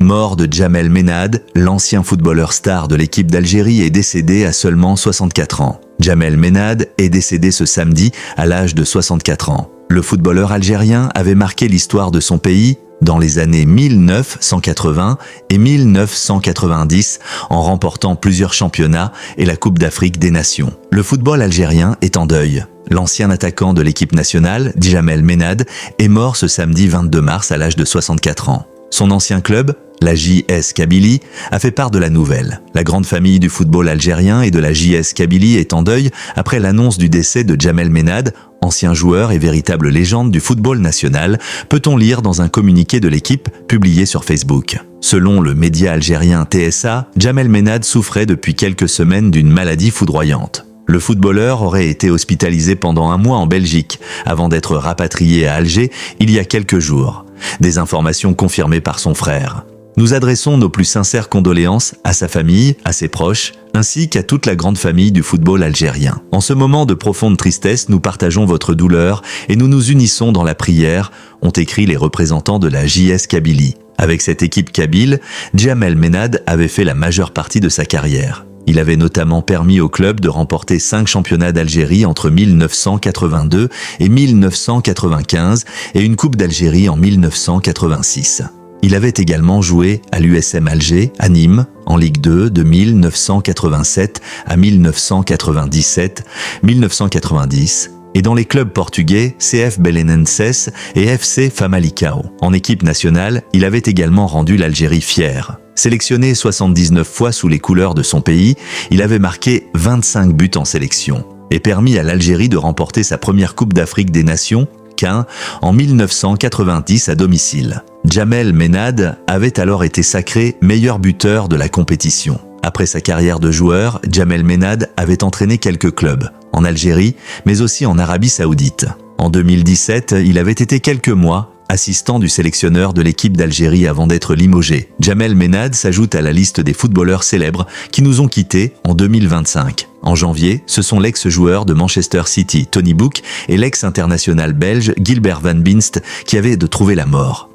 Mort de Djamel Menad, l'ancien footballeur star de l'équipe d'Algérie est décédé à seulement 64 ans. Djamel Menad est décédé ce samedi à l'âge de 64 ans. Le footballeur algérien avait marqué l'histoire de son pays dans les années 1980 et 1990 en remportant plusieurs championnats et la Coupe d'Afrique des Nations. Le football algérien est en deuil. L'ancien attaquant de l'équipe nationale, Djamel Menad, est mort ce samedi 22 mars à l'âge de 64 ans. Son ancien club, la JS Kabylie, a fait part de la nouvelle. La grande famille du football algérien et de la JS Kabylie est en deuil après l'annonce du décès de Djamel Menad, ancien joueur et véritable légende du football national, peut-on lire dans un communiqué de l'équipe publié sur Facebook. Selon le média algérien TSA, Djamel Menad souffrait depuis quelques semaines d'une maladie foudroyante. Le footballeur aurait été hospitalisé pendant un mois en Belgique, avant d'être rapatrié à Alger il y a quelques jours. Des informations confirmées par son frère. Nous adressons nos plus sincères condoléances à sa famille, à ses proches, ainsi qu'à toute la grande famille du football algérien. En ce moment de profonde tristesse, nous partageons votre douleur et nous nous unissons dans la prière, ont écrit les représentants de la JS Kabylie. Avec cette équipe kabyle, Djamel Menad avait fait la majeure partie de sa carrière. Il avait notamment permis au club de remporter 5 championnats d'Algérie entre 1982 et 1995 et une Coupe d'Algérie en 1986. Il avait également joué à l'USM Alger, à Nîmes, en Ligue 2 de 1987 à 1997, 1990, et dans les clubs portugais CF Belenenses et FC Famalicão. En équipe nationale, il avait également rendu l'Algérie fière. Sélectionné 79 fois sous les couleurs de son pays, il avait marqué 25 buts en sélection et permis à l'Algérie de remporter sa première Coupe d'Afrique des Nations, en 1990 à domicile. Djamel Menad avait alors été sacré meilleur buteur de la compétition. Après sa carrière de joueur, Djamel Menad avait entraîné quelques clubs, en Algérie, mais aussi en Arabie Saoudite. En 2017, il avait été quelques mois assistant du sélectionneur de l'équipe d'Algérie avant d'être limogé. Djamel Menad s'ajoute à la liste des footballeurs célèbres qui nous ont quittés en 2025. En janvier, ce sont l'ex-joueur de Manchester City, Tony Book, et l'ex-international belge, Gilbert Van Binst, qui avaient de trouver la mort.